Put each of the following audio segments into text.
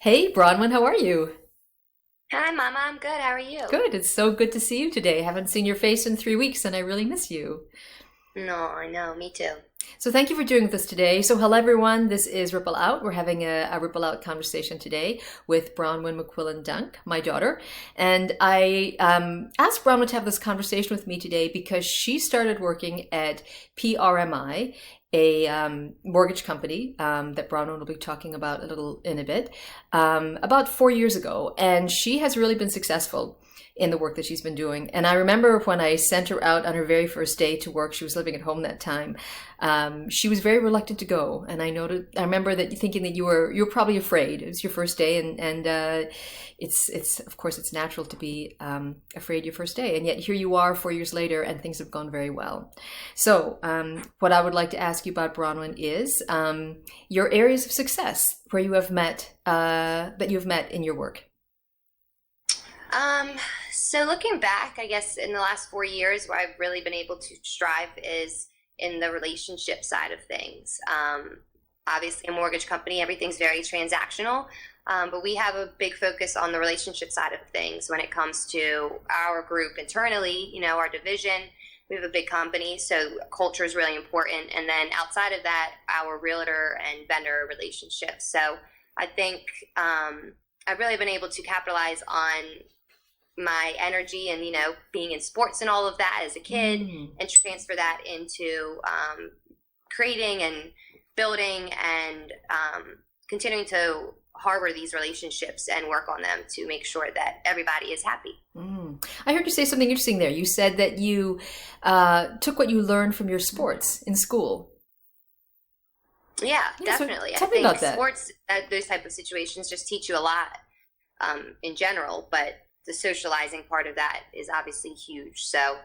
Hey, Bronwyn, how are you? Hi, Mama. I'm good. How are you? Good. It's so good to see you today. Haven't seen your face in 3 weeks, and I really miss you. No, I know. Me too. So thank you for doing this today. So hello, everyone. This is Ripple Out. We're having a Ripple Out conversation today with Bronwyn Dunk, my daughter. And I asked Bronwyn to have this conversation with me today because she started working at PRMI, a mortgage company that Bronwyn will be talking about a little in a bit, about 4 years ago. And she has really been successful in the work that she's been doing. And I remember when I sent her out on her very first day to work, she was living at home that time. She was very reluctant to go, and I remember that thinking that you were probably afraid. It was your first day, and it's of course it's natural to be afraid your first day, and yet here you are 4 years later, and things have gone very well. So, what I would like to ask you about Bronwyn is your areas of success where you have met that you have met in your work. Um, so looking back, I guess in the last 4 years, where I've really been able to strive is in the relationship side of things. Obviously, a mortgage company, everything's very transactional, but we have a big focus on the relationship side of things when it comes to our group internally. Our division. We have a big company, so culture is really important. And then outside of that, our realtor and vendor relationships. So I think I've really been able to capitalize on my energy and being in sports and all of that as a kid, Mm. and transfer that into creating and building and continuing to harbor these relationships and work on them to make sure that everybody is happy. Mm. I heard you say something interesting there. You said that you took what you learned from your sports in school. Yeah, Yeah, so definitely. I tell me think about that. sports, those type of situations just teach you a lot in general, but the socializing part of that is obviously huge. So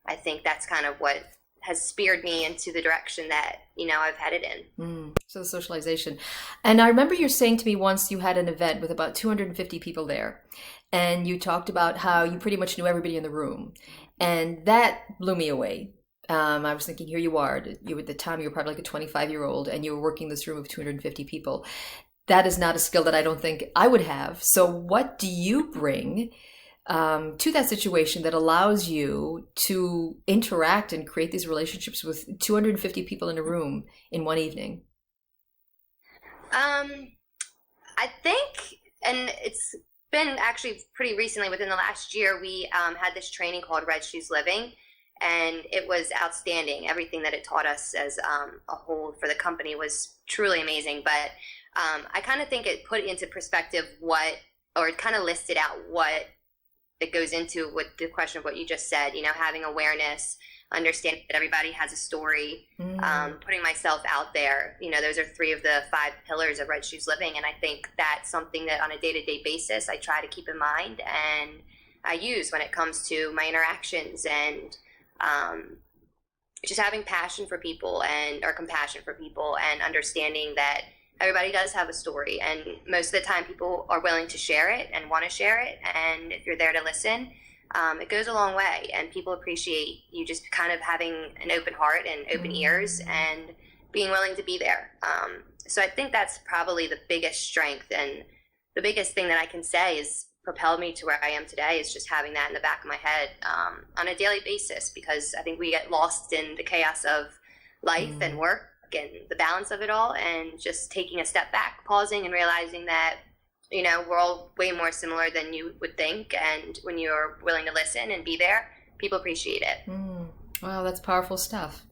I think that's kind of what has speared me into the direction that I've headed in. So socialization. And I remember you saying to me once you had an event with about 250 people there, and you talked about how you pretty much knew everybody in the room. And that blew me away. I was thinking, here you are. At the time, you were probably like a 25-year-old, and you were working this room of 250 people. That is not a skill that I don't think I would have. So, what do you bring to that situation that allows you to interact and create these relationships with 250 people in a room in one evening? Um, I think, and it's been actually pretty recently, within the last year, we had this training called Red Shoes Living, and it was outstanding. Everything that it taught us as a whole for the company was truly amazing. But I kind of think it put into perspective or it kind of listed out what it goes into with the question of what you just said, having awareness, understanding that everybody has a story, Mm. putting myself out there. Those are three of the five pillars of Red Shoes Living. And I think that's something that on a day-to-day basis, I try to keep in mind and I use when it comes to my interactions and just having passion for people or compassion for people and understanding that everybody does have a story, and most of the time people are willing to share it and want to share it, and if you're there to listen, it goes a long way, and people appreciate you just kind of having an open heart and open ears Mm. and being willing to be there. So I think that's probably the biggest strength, and the biggest thing that I can say is propelled me to where I am today is just having that in the back of my head on a daily basis, because I think we get lost in the chaos of life and Mm. work and the balance of it all, and just taking a step back, pausing and realizing that we're all way more similar than you would think, and when you're willing to listen and be there, people appreciate it. Mm. Wow, that's powerful stuff.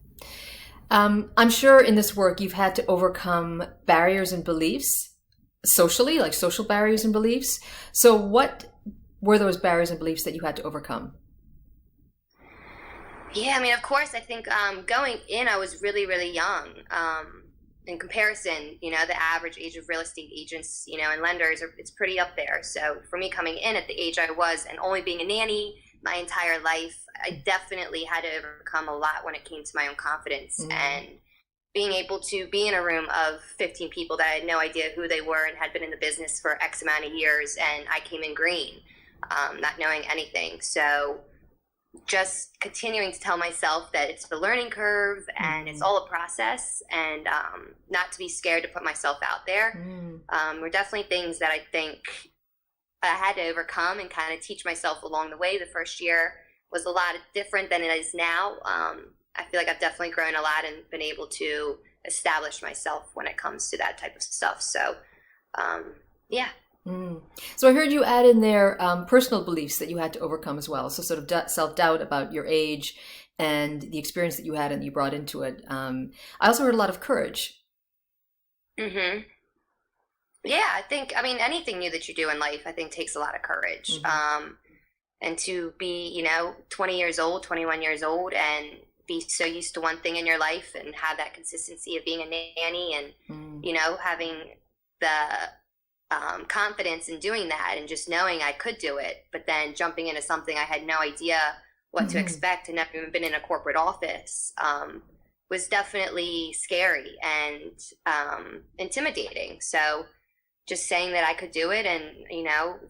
I'm sure in this work you've had to overcome barriers and beliefs socially, like social barriers and beliefs. So, what were those barriers and beliefs that you had to overcome? Yeah, I mean, of course, I think going in, I was really, really young. In comparison, the average age of real estate agents, and lenders, it's pretty up there. So for me coming in at the age I was and only being a nanny my entire life, I definitely had to overcome a lot when it came to my own confidence Mm. and being able to be in a room of 15 people that I had no idea who they were and had been in the business for X amount of years, and I came in green, not knowing anything. So just continuing to tell myself that it's the learning curve and it's all a process, and not to be scared to put myself out there. Were definitely things that I think I had to overcome and kind of teach myself along the way. The first year was a lot different than it is now. I feel like I've definitely grown a lot and been able to establish myself when it comes to that type of stuff. So, yeah. So I heard you add in there personal beliefs that you had to overcome as well. So sort of self-doubt about your age and the experience that you had and you brought into it. I also heard a lot of courage. Mm-hmm. Yeah, I mean, anything new that you do in life, I think takes a lot of courage. And to be, 20 years old, 21 years old, and be so used to one thing in your life and have that consistency of being a nanny and, having the confidence in doing that and just knowing I could do it, but then jumping into something I had no idea what to expect and never even been in a corporate office was definitely scary and intimidating. So just saying that I could do it and,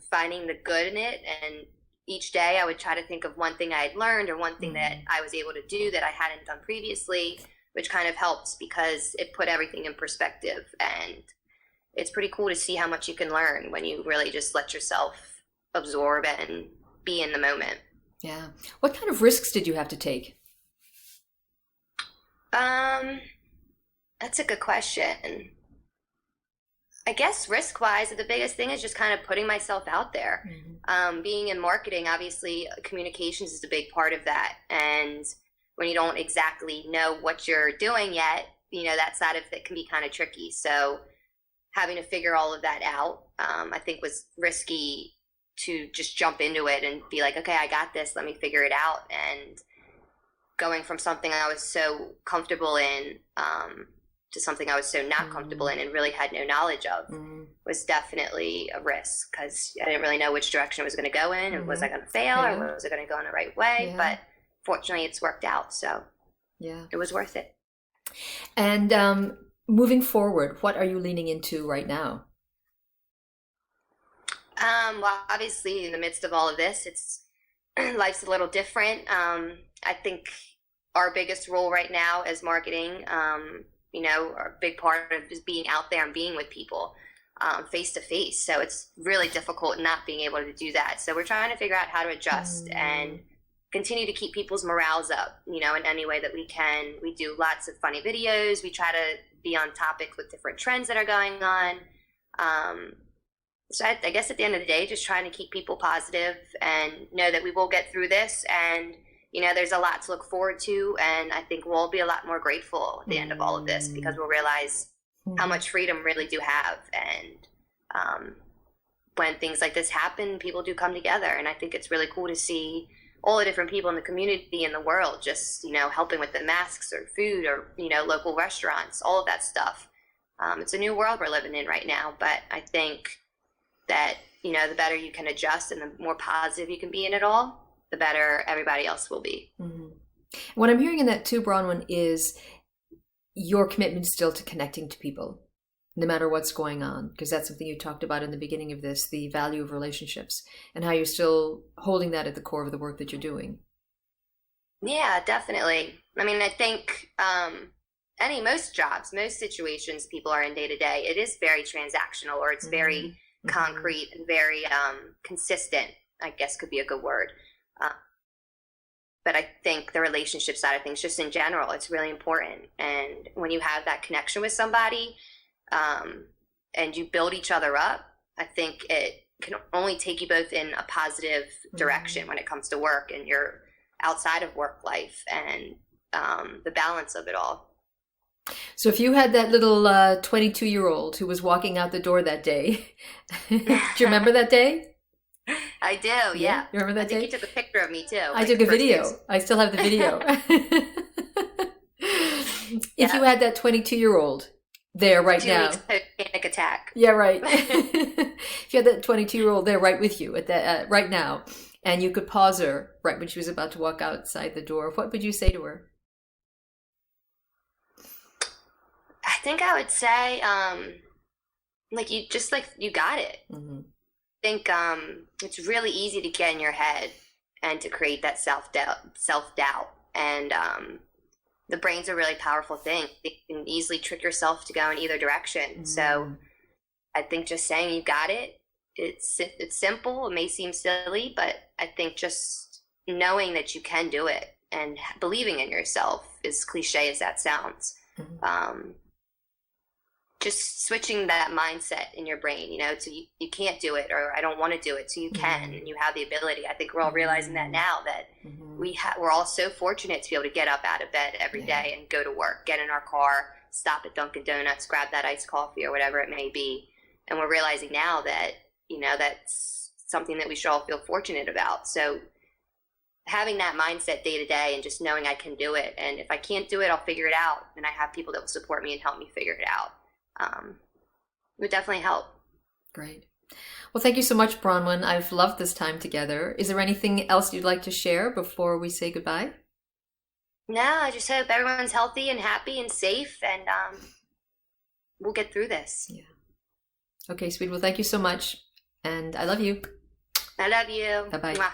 finding the good in it. And each day I would try to think of one thing I had learned or one thing that I was able to do that I hadn't done previously, which kind of helped because it put everything in perspective. And it's pretty cool to see how much you can learn when you really just let yourself absorb and be in the moment. Yeah. What kind of risks did you have to take? That's a good question. I guess risk-wise, the biggest thing is just kind of putting myself out there. Being in marketing, obviously, communications is a big part of that. And when you don't exactly know what you're doing yet, that side of it can be kind of tricky. So having to figure all of that out, I think was risky to just jump into it and be like, okay, I got this, let me figure it out. And going from something I was so comfortable in to something I was so not comfortable in and really had no knowledge of was definitely a risk because I didn't really know which direction it was going to go in. And was I going to fail or was it going to go in the right way? But fortunately, it's worked out. So it was worth it. And moving forward, what are you leaning into right now? Well, obviously, in the midst of all of this, life's a little different. I think our biggest role right now as marketing, our big part of is being out there and being with people face to face. So it's really difficult not being able to do that. So we're trying to figure out how to adjust and continue to keep people's morales up, in any way that we can. We do lots of funny videos. We try to be on topic with different trends that are going on. So I guess at the end of the day, just trying to keep people positive and know that we will get through this. And, there's a lot to look forward to. And I think we'll be a lot more grateful at the end of all of this because we'll realize how much freedom we really do have. And when things like this happen, people do come together. And I think it's really cool to see all the different people in the community in the world just, helping with the masks or food or, local restaurants, all of that stuff. It's a new world we're living in right now. But I think that, the better you can adjust and the more positive you can be in it all, the better everybody else will be. What I'm hearing in that too, Bronwyn, is your commitment still to connecting to people, no matter what's going on, because that's something you talked about in the beginning of this, the value of relationships and how you're still holding that at the core of the work that you're doing. Yeah, definitely. I mean, I think most jobs, most situations people are in day to day, it is very transactional or it's very concrete and very consistent, I guess could be a good word. But I think the relationship side of things, just in general, it's really important. And when you have that connection with somebody and you build each other up, I think it can only take you both in a positive direction when it comes to work and your outside of work life and the balance of it all. So if you had that little 22-year-old who was walking out the door that day, do you remember that day? I do, yeah. You remember that day? I think you took a picture of me too. I took a video. I still have the video. If you had that 22-year-old there right 2 now. weeks panic attack. Yeah, right. If you had that 22-year-old there right with you at that right now, and you could pause her right when she was about to walk outside the door, what would you say to her? I think I would say, you got it. I think it's really easy to get in your head and to create that self-doubt. And the brain's a really powerful thing. It can easily trick yourself to go in either direction. So I think just saying you got it, it's simple. It may seem silly, but I think just knowing that you can do it and believing in yourself, as cliche as that sounds, just switching that mindset in your brain, you know, to you can't do it, or I don't want to do it, so you can, and you have the ability. I think we're all realizing that now, that we're all so fortunate to be able to get up out of bed every day and go to work, get in our car, stop at Dunkin' Donuts, grab that iced coffee or whatever it may be. And we're realizing now that, you know, that's something that we should all feel fortunate about. So having that mindset day to day and just knowing I can do it. And if I can't do it, I'll figure it out. And I have people that will support me and help me figure it out. Would definitely help. Great. Well, thank you so much, Bronwyn. I've loved this time together. Is there anything else you'd like to share before we say goodbye? No, I just hope everyone's healthy and happy and safe, and we'll get through this. Yeah. Okay, sweet. Well, thank you so much. And I love you. I love you. Bye-bye. Mwah.